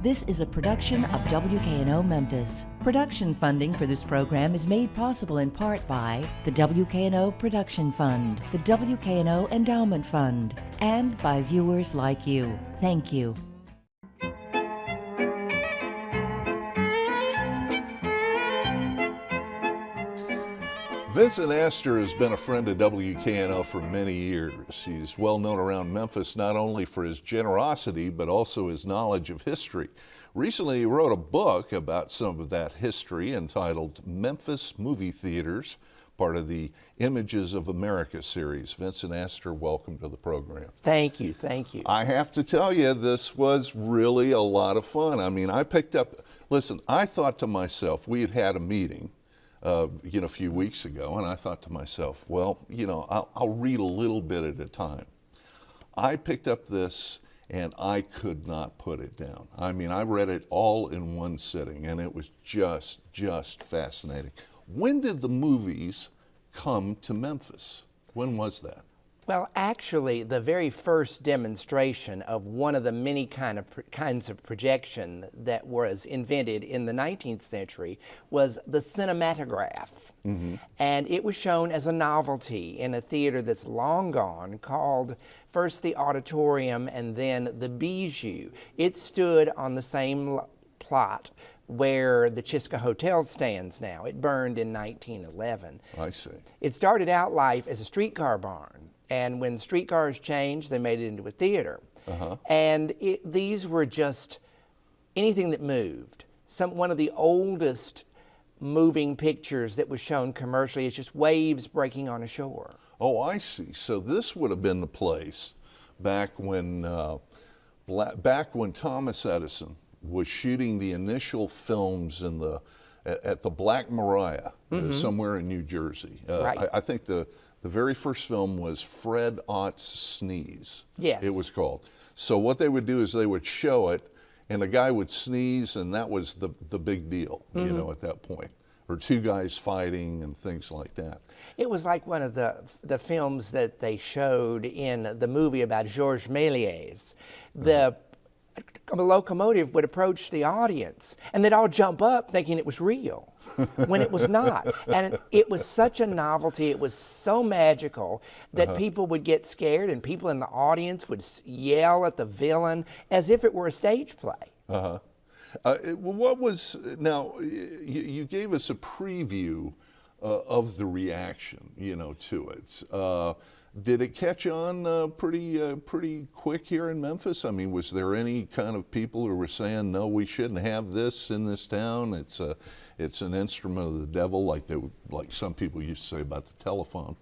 This is a production of WKNO Memphis. Production funding for this program is made possible in part by the WKNO Production Fund, the WKNO Endowment Fund, and by viewers like you. Thank you. Vincent Astor has been a friend of WKNO for many years. He's well known around Memphis not only for his generosity, but also his knowledge of history. Recently, he wrote a book about some of that history entitled Memphis Movie Theaters, part of the Images of America series. Vincent Astor, welcome to the program. Thank you, thank you. I have to tell you, this was really a lot of fun. I mean, I thought to myself, we had had a meeting a few weeks ago, and I thought to myself, well, I'll read a little bit at a time. I picked up this and I could not put it down. I mean, I read it all in one sitting, and it was just fascinating. When did the movies come to Memphis? When was that? Well, actually, the very first demonstration of one of the many kinds of projection that was invented in the 19th century was the cinematograph. Mm-hmm. And it was shown as a novelty in a theater that's long gone called first the Auditorium and then the Bijou. It stood on the same plot where the Chiska Hotel stands now. It burned in 1911. I see. It started out life as a streetcar barn. And when streetcars changed, they made it into a theater. Uh-huh. And these were just anything that moved. One of the oldest moving pictures that was shown commercially is just waves breaking on a shore. Oh, I see. So this would have been the place back when Thomas Edison was shooting the initial films at the Black Maria, mm-hmm. Somewhere in New Jersey. Right. I think the very first film was Fred Ott's Sneeze. Yes. It was called. So what they would do is they would show it, and a guy would sneeze, and that was the big deal, mm-hmm. At that point. Or two guys fighting and things like that. It was like one of the films that they showed in the movie about Georges Méliès. The locomotive would approach the audience, and they'd all jump up thinking it was real when it was not. And it was such a novelty, it was so magical that uh-huh. people would get scared, and people in the audience would yell at the villain as if it were a stage play. Uh-huh. You gave us a preview of the reaction, to it. Did it catch on pretty quick here in Memphis? I mean, was there any kind of people who were saying, no, we shouldn't have this in this town? It's an instrument of the devil, like some people used to say about the telephone.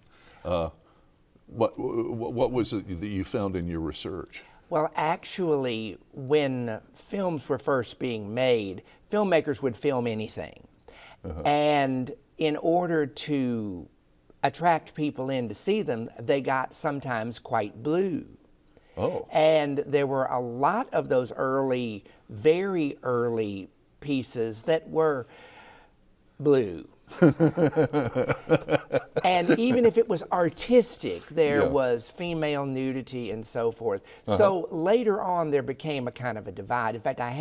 What was it that you found in your research? Well, actually, when films were first being made, filmmakers would film anything. Uh-huh. And in order to attract people in to see them, they got sometimes quite blue. Oh. And there were a lot of those very early pieces that were blue. And even if it was artistic, there was female nudity and so forth. Uh-huh. So later on, there became a kind of a divide. In fact, I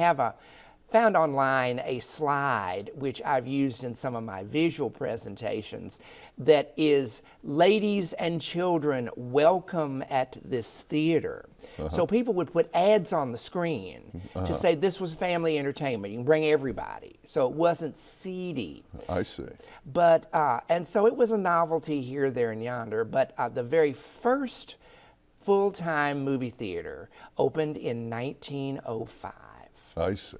found online a slide, which I've used in some of my visual presentations, that is ladies and children welcome at this theater. Uh-huh. So people would put ads on the screen uh-huh. to say this was family entertainment. You can bring everybody. So it wasn't seedy. I see. But, and so it was a novelty here, there, and yonder. But the very first full-time movie theater opened in 1905. I see.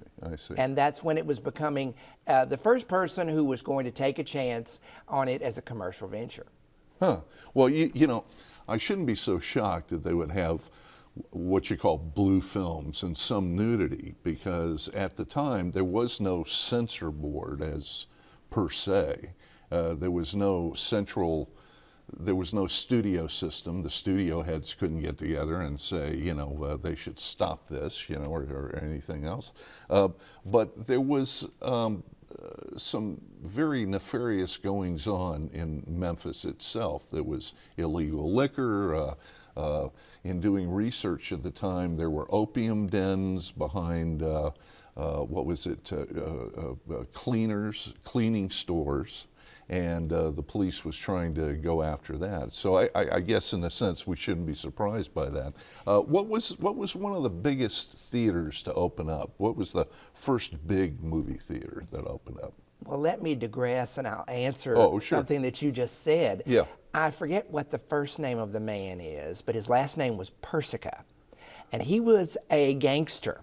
And that's when it was becoming the first person who was going to take a chance on it as a commercial venture. Huh. Well, I shouldn't be so shocked that they would have what you call blue films and some nudity, because at the time there was no censor board as per se. There was no studio system. The studio heads couldn't get together and say, they should stop this, or anything else. But there was some very nefarious goings on in Memphis itself. There was illegal liquor. In doing research at the time, there were opium dens behind what was it, cleaning stores, and the police was trying to go after that. So I guess in a sense we shouldn't be surprised by that. What was one of the biggest theaters to open up? What was the first big movie theater that opened up? Well, let me digress and I'll answer something that you just said. Yeah. I forget what the first name of the man is, but his last name was Persica. And he was a gangster.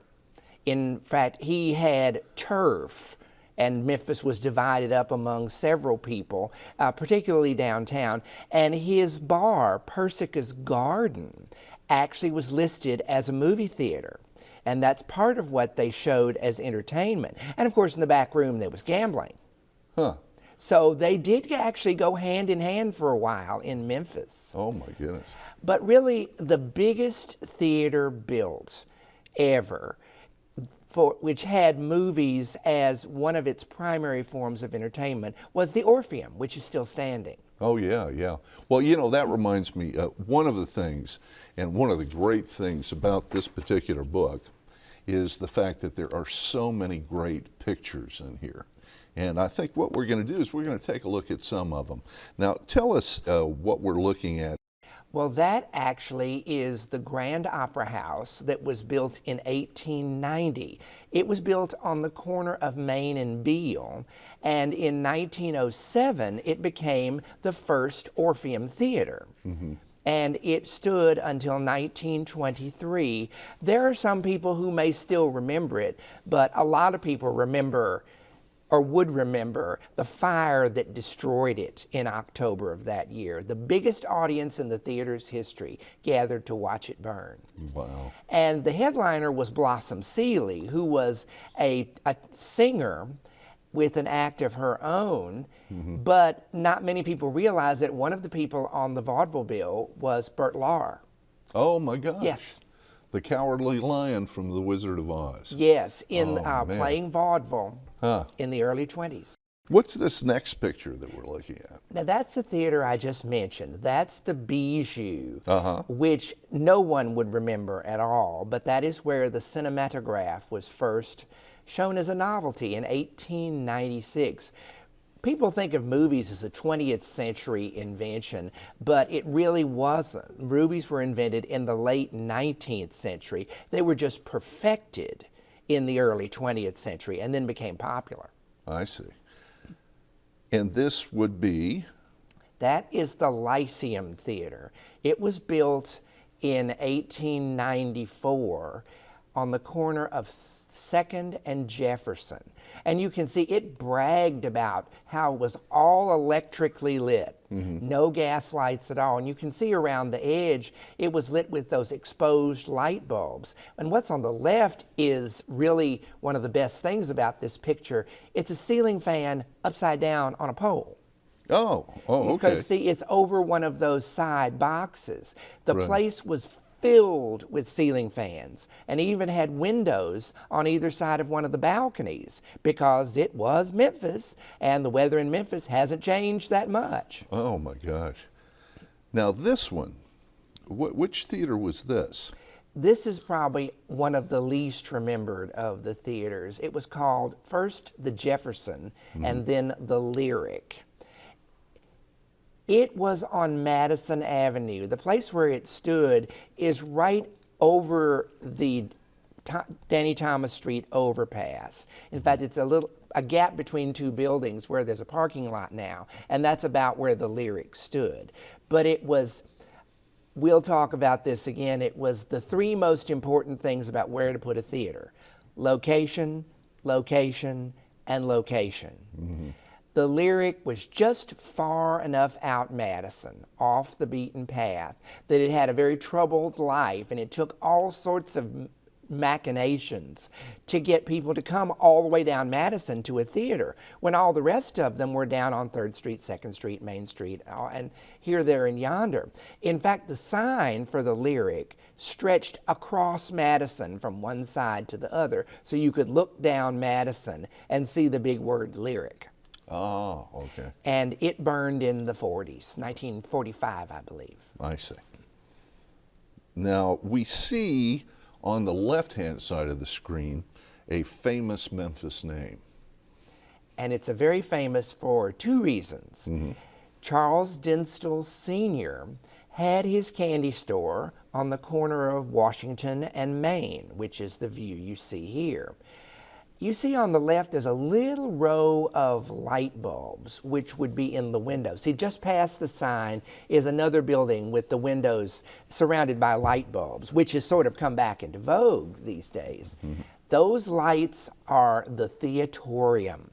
In fact, he had turf, and Memphis was divided up among several people, particularly downtown. And his bar, Persica's Garden, actually was listed as a movie theater. And that's part of what they showed as entertainment. And of course, in the back room, there was gambling. Huh. So they did actually go hand in hand for a while in Memphis. Oh my goodness. But really, the biggest theater built ever, which had movies as one of its primary forms of entertainment, was the Orpheum, which is still standing. Oh yeah, yeah. Well, you know, that reminds me, one of the things, and one of the great things about this particular book is the fact that there are so many great pictures in here. And I think what we're going to do is we're going to take a look at some of them. Now, tell us what we're looking at. Well, that actually is the Grand Opera House that was built in 1890. It was built on the corner of Main and Beale, and in 1907 it became the first Orpheum Theatre. Mm-hmm. And it stood until 1923. There are some people who may still remember it, but a lot of people remember or would remember the fire that destroyed it in October of that year. The biggest audience in the theater's history gathered to watch it burn. Wow. And the headliner was Blossom Seeley, who was a singer with an act of her own, but not many people realize that one of the people on the vaudeville bill was Bert Lahr. Oh my gosh. Yes. The Cowardly Lion from The Wizard of Oz. Yes, in playing vaudeville in the early 20s. What's this next picture that we're looking at? Now that's the theater I just mentioned. That's the Bijou, which no one would remember at all, but that is where the cinematograph was first shown as a novelty in 1896. People think of movies as a 20th century invention, but it really wasn't. Movies were invented in the late 19th century. They were just perfected in the early 20th century and then became popular. I see. And this would be? That is the Lyceum Theatre. It was built in 1894 on the corner of 2nd and Jefferson. And you can see it bragged about how it was all electrically lit, no gas lights at all. And you can see around the edge, it was lit with those exposed light bulbs. And what's on the left is really one of the best things about this picture. It's a ceiling fan upside down on a pole. Oh, okay. Because see, it's over one of those side boxes. The place was filled with ceiling fans and even had windows on either side of one of the balconies because it was Memphis and the weather in Memphis hasn't changed that much. Oh my gosh. Now this one, which theater was this? This is probably one of the least remembered of the theaters. It was called first the Jefferson and then the Lyric. It was on Madison Avenue. The place where it stood is right over the Danny Thomas Street overpass. In fact, it's a gap between two buildings where there's a parking lot now, and that's about where the Lyric stood. But it was, we'll talk about this again, it was the three most important things about where to put a theater: location, location, and location. The Lyric was just far enough out Madison, off the beaten path, that it had a very troubled life, and it took all sorts of machinations to get people to come all the way down Madison to a theater, when all the rest of them were down on 3rd Street, 2nd Street, Main Street, and here, there, and yonder. In fact, the sign for the Lyric stretched across Madison from one side to the other, so you could look down Madison and see the big word Lyric. Oh, okay. And it burned in the 40s, 1945, I believe. I see. Now, we see on the left-hand side of the screen a famous Memphis name. And it's a very famous for two reasons. Charles Dinstall Sr. had his candy store on the corner of Washington and Main, which is the view you see here. You see on the left there's a little row of light bulbs, which would be in the windows. See, just past the sign is another building with the windows surrounded by light bulbs, which has sort of come back into vogue these days. Those lights are the Theatorium,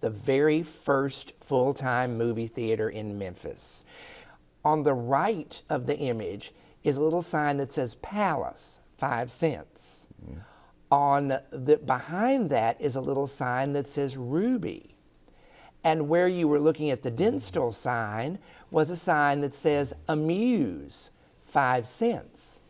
the very first full-time movie theater in Memphis. On the right of the image is a little sign that says Palace, 5 cents. Behind that is a little sign that says Ruby. And where you were looking at the Dinstall sign was a sign that says Amuse, 5 cents.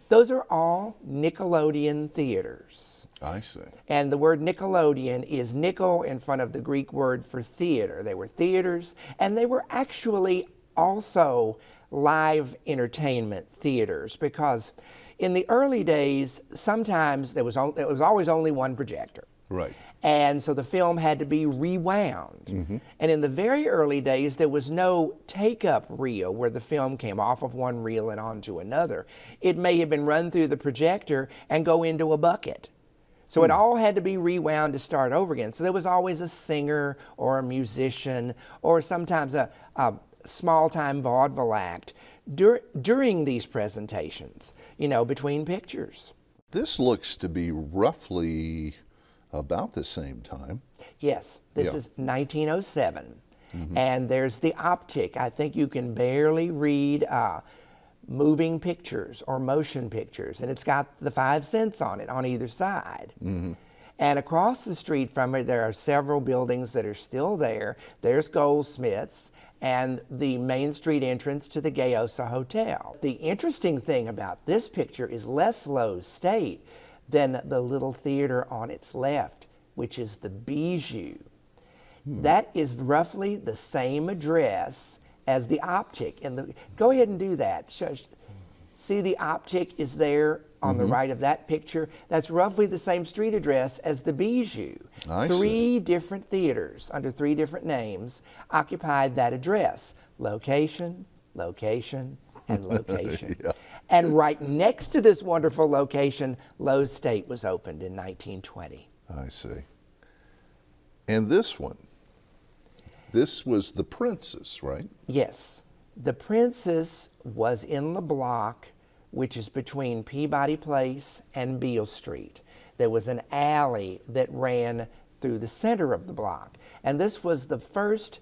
Those are all Nickelodeon theaters. I see. And the word Nickelodeon is nickel in front of the Greek word for theater. They were theaters, and they were actually also live entertainment theaters, because in the early days, sometimes there was always only one projector. Right. And so the film had to be rewound. And in the very early days, there was no take-up reel where the film came off of one reel and onto another. It may have been run through the projector and go into a bucket. So it all had to be rewound to start over again. So there was always a singer or a musician or sometimes a small-time vaudeville act during these presentations, you know, between pictures. This looks to be roughly about the same time. Yes, this is 1907. And there's the optic. I think you can barely read moving pictures or motion pictures, and it's got the 5 cents on it on either side. And across the street from it, there are several buildings that are still there. There's Goldsmiths and the Main Street entrance to the Gayosa Hotel. The interesting thing about this picture is less Loews State than the little theater on its left, which is the Bijou. That is roughly the same address as the optic. And go ahead and do that. See, the optic is there on the right of that picture. That's roughly the same street address as the Bijou. Three different theaters under 3 different names occupied that address. Location, location, and location. And right next to this wonderful location, Loews State was opened in 1920. I see. And this one, this was the Princess, right? Yes. The Princess was in the block which is between Peabody Place and Beale Street. There was an alley that ran through the center of the block. And this was the first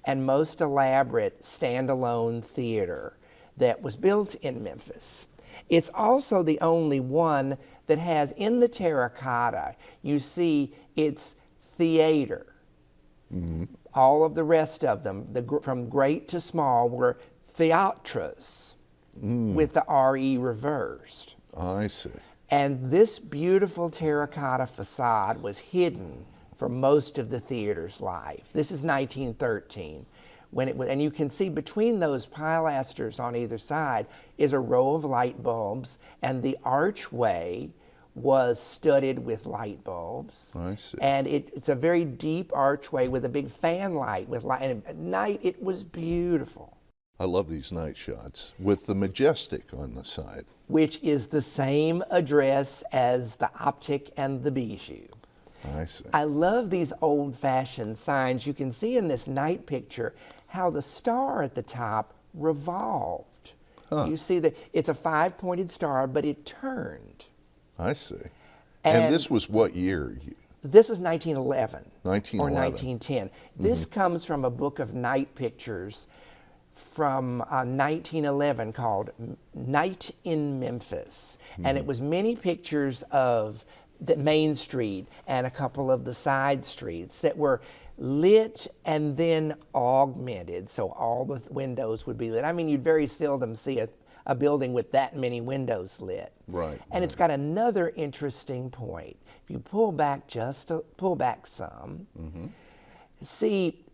and most elaborate standalone theater that was built in Memphis. It's also the only one that has, in the terracotta, you see it's theater. All of the rest of them, from great to small, were theatras with the R-E reversed. I see. And this beautiful terracotta facade was hidden for most of the theater's life. This is 1913. When it was, and you can see between those pilasters on either side is a row of light bulbs, and the archway was studded with light bulbs. I see. And it's a very deep archway with a big fan light with light. And at night it was beautiful. I love these night shots with the Majestic on the side, Which is the same address as the Optic and the Bijou. I see. I love these old-fashioned signs. You can see in this night picture how the star at the top revolved. You see that it's a 5-pointed star, but it turned. I see. And this was what year? This was 1911. 1911. Or 1910. This comes from a book of night pictures from 1911 called Night in Memphis. And it was many pictures of the Main Street and a couple of the side streets that were lit and then augmented, so all the windows would be lit. I mean, you'd very seldom see a building with that many windows lit. Right. And it's got another interesting point. If you pull back some, see,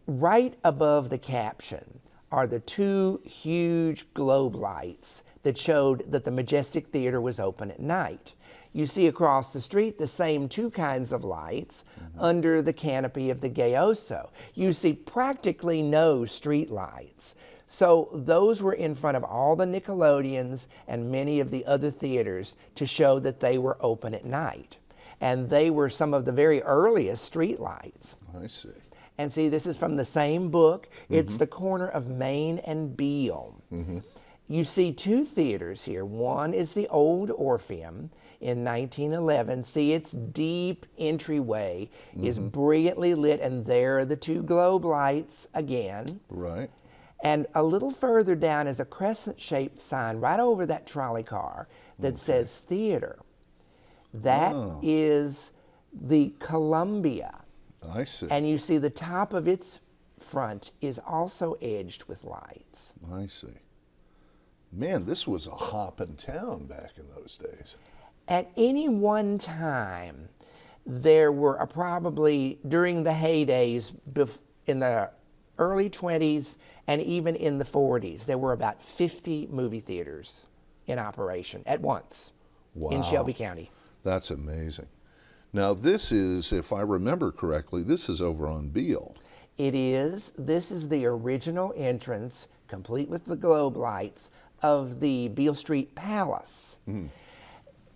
right above the caption are the 2 huge globe lights that showed that the Majestic Theater was open at night. You see across the street the same two kinds of lights under the canopy of the Gayoso. You see practically no street lights. So those were in front of all the Nickelodeons and many of the other theaters to show that they were open at night. And they were some of the very earliest street lights. I see. And see, this is from the same book. It's the corner of Main and Beale. You see two theaters here. One is the old Orpheum in 1911. See, its deep entryway is brilliantly lit, and there are the two globe lights again. Right. And a little further down is a crescent-shaped sign right over that trolley car that says theater. That is the Columbia. I see. And you see the top of its front is also edged with lights. I see. Man, this was a hopping town back in those days. At any one time, there were probably, during the heydays in the early 20s and even in the 40s, there were about 50 movie theaters in operation at once in Shelby County. That's amazing. Now this is, if I remember correctly, this is over on Beale. It is. This is the original entrance, complete with the globe lights, of the Beale Street Palace.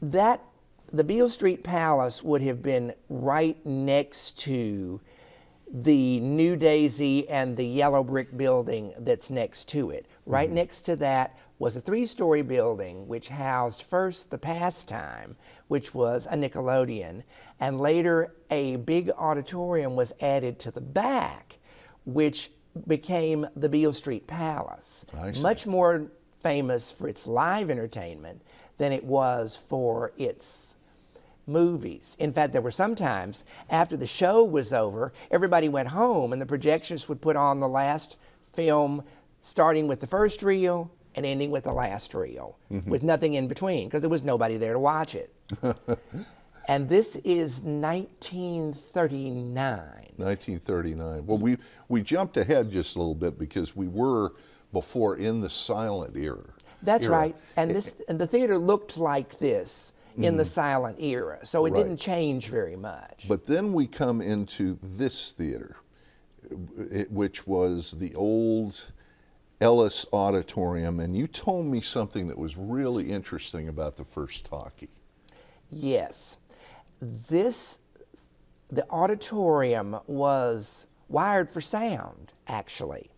The Beale Street Palace would have been right next to the New Daisy and the yellow brick building that's next to it. Right next to that was a three-story building which housed first the Pastime, which was a Nickelodeon, and later a big auditorium was added to the back, which became the Beale Street Palace. Much more famous for its live entertainment than it was for its movies. In fact, there were some times after the show was over, everybody went home and the projectionists would put on the last film, starting with the first reel and ending with the last reel, with nothing in between, because there was nobody there to watch it. And this is 1939. 1939. Well, we jumped ahead just a little bit because we were before in the silent era. That's right. And the theater looked like this in the silent era, so it didn't change very much. But then we come into this theater, which was the old Ellis Auditorium, and you told me something that was really interesting about the first talkie. Yes. The auditorium was wired for sound, actually.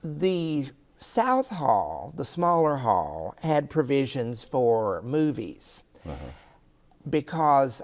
The South Hall, the smaller hall, had provisions for movies because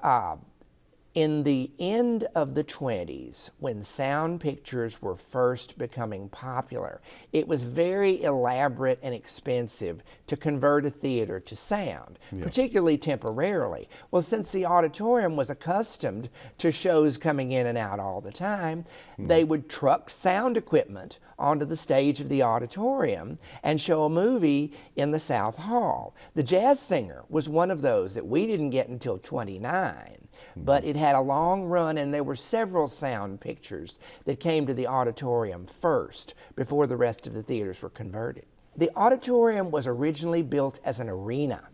in the end of the 20s, when sound pictures were first becoming popular, it was very elaborate and expensive to convert a theater to sound, particularly temporarily. Well, since the auditorium was accustomed to shows coming in and out all the time, they would truck sound equipment onto the stage of the auditorium and show a movie in the South Hall. The Jazz Singer was one of those that we didn't get until 29. But it had a long run, and there were several sound pictures that came to the auditorium first before the rest of the theaters were converted. The auditorium was originally built as an arena.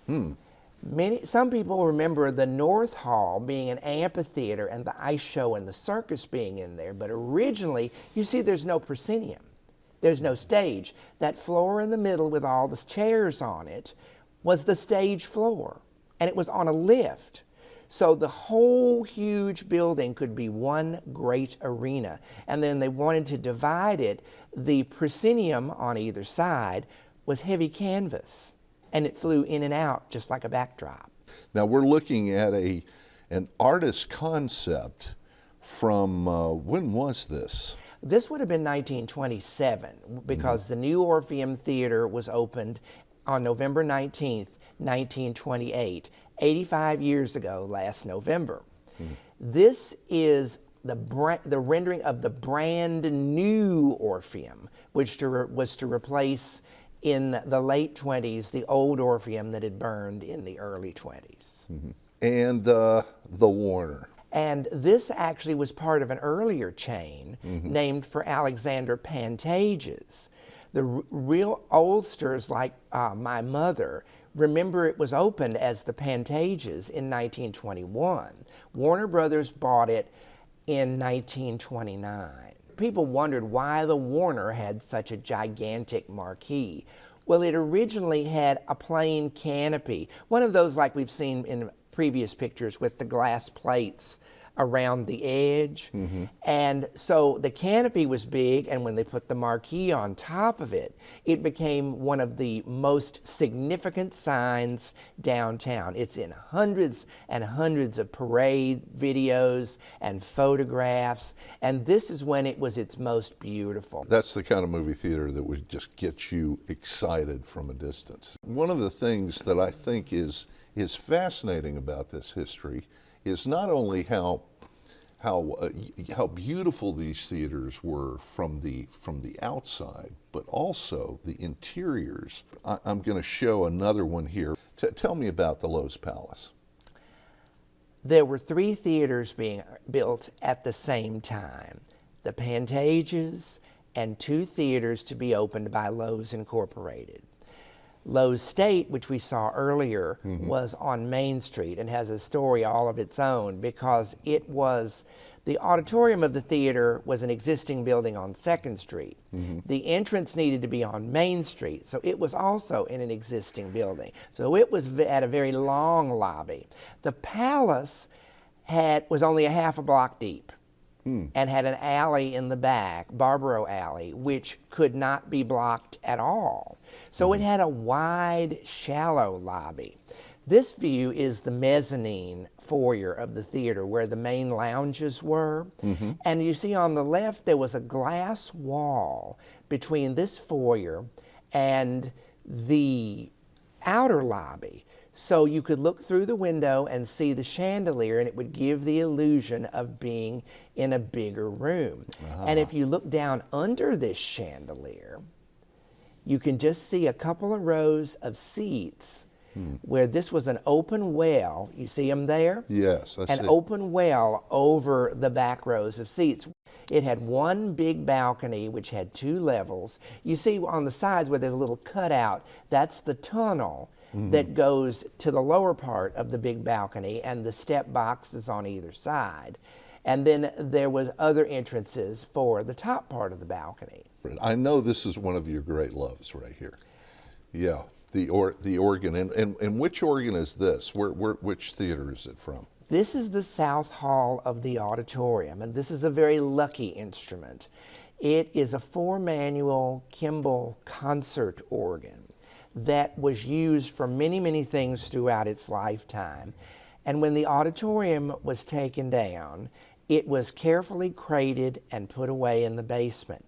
Some people remember the North Hall being an amphitheater and the ice show and the circus being in there, but originally, you see there's no proscenium. There's no stage. That floor in the middle with all the chairs on it was the stage floor, and it was on a lift. So the whole huge building could be one great arena. And then they wanted to divide it. The proscenium on either side was heavy canvas, and it flew in and out just like a backdrop. Now we're looking at an artist concept from, when was this? This would have been 1927 because the new Orpheum Theater was opened on November 19th, 1928. 85 years ago, last November. This is the rendering of the brand new Orpheum, which was to replace in the late 20s the old Orpheum that had burned in the early 20s. And the Warner. And this actually was part of an earlier chain named for Alexander Pantages. The real oldsters like my mother Remember, it was opened as the Pantages in 1921. Warner Brothers bought it in 1929. People wondered why the Warner had such a gigantic marquee. Well, it originally had a plain canopy, one of those like we've seen in previous pictures with the glass plates around the edge. And so the canopy was big, and when they put the marquee on top of it, it became one of the most significant signs downtown. It's in hundreds and hundreds of parade videos and photographs, and this is when it was its most beautiful. That's the kind of movie theater that would just get you excited from a distance. One of the things that I think is fascinating about this history is not only how beautiful these theaters were from the outside, but also the interiors. I'm going to show another one here. Tell me about the Loews Palace. There were 3 theaters being built at the same time: the Pantages and 2 theaters to be opened by Loews Incorporated. Loews State, which we saw earlier, was on Main Street and has a story all of its own, because it was, the auditorium of the theater was an existing building on 2nd Street. The entrance needed to be on Main Street, so it was also in an existing building. So it was at a very long lobby. The Palace was only a half a block deep and had an alley in the back, Barbaro Alley, which could not be blocked at all. So it had a wide, shallow lobby. This view is the mezzanine foyer of the theater, where the main lounges were. And you see on the left there was a glass wall between this foyer and the outer lobby. So you could look through the window and see the chandelier, and it would give the illusion of being in a bigger room. And if you look down under this chandelier, you can just see a couple of rows of seats where this was an open well. You see them there? Yes, I see. An open well over the back rows of seats. It had one big balcony which had 2 levels. You see on the sides where there's a little cutout, that's the tunnel that goes to the lower part of the big balcony, and the step boxes on either side. And then there was other entrances for the top part of the balcony. I know this is one of your great loves right here. Yeah, the organ. And which organ is this? Which theater is it from? This is the South Hall of the Auditorium, and this is a very lucky instrument. It is a 4-manual Kimball concert organ that was used for many, many things throughout its lifetime. And when the auditorium was taken down, it was carefully crated and put away in the basement.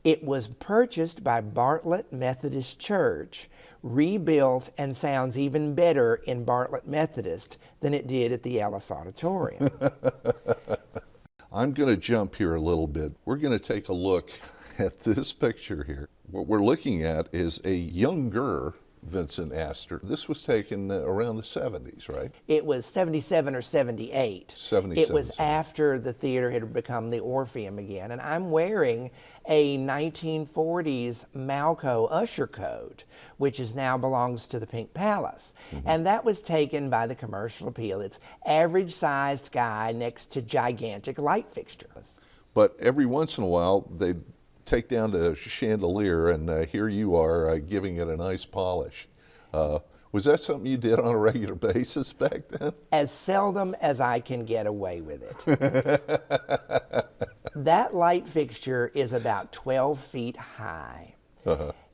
It was purchased by Bartlett Methodist Church, rebuilt, and sounds even better in Bartlett Methodist than it did at the Ellis Auditorium. I'm going to jump here a little bit. We're going to take a look at this picture here. What we're looking at is a younger Vincent Astor. This was taken around the 70s, right? It was 77 or 78. 77. It was after the theater had become the Orpheum again. And I'm wearing a 1940s Malco usher coat, which now belongs to the Pink Palace. And that was taken by the commercial appeal. It's average-sized guy next to gigantic light fixtures. But every once in a while, they'd take down the chandelier, and here you are giving it a nice polish. Was that something you did on a regular basis back then? As seldom as I can get away with it. That light fixture is about 12 feet high.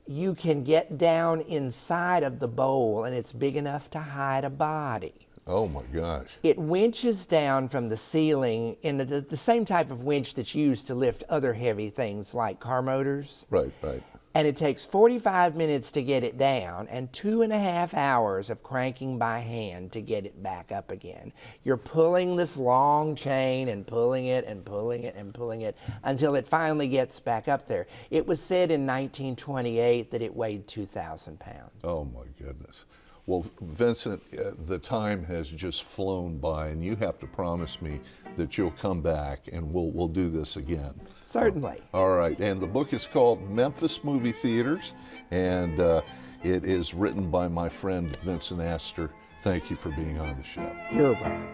You can get down inside of the bowl, and it's big enough to hide a body. Oh my gosh. It winches down from the ceiling in the same type of winch that's used to lift other heavy things like car motors. Right, right. And it takes 45 minutes to get it down and 2.5 hours of cranking by hand to get it back up again. You're pulling this long chain and pulling it and pulling it and pulling it until it finally gets back up there. It was said in 1928 that it weighed 2,000 pounds. Oh my goodness. Well, Vincent, the time has just flown by, and you have to promise me that you'll come back and we'll do this again. Certainly. All right, and the book is called Memphis Movie Theaters, and It is written by my friend Vincent Astor. Thank you for being on the show. You're welcome.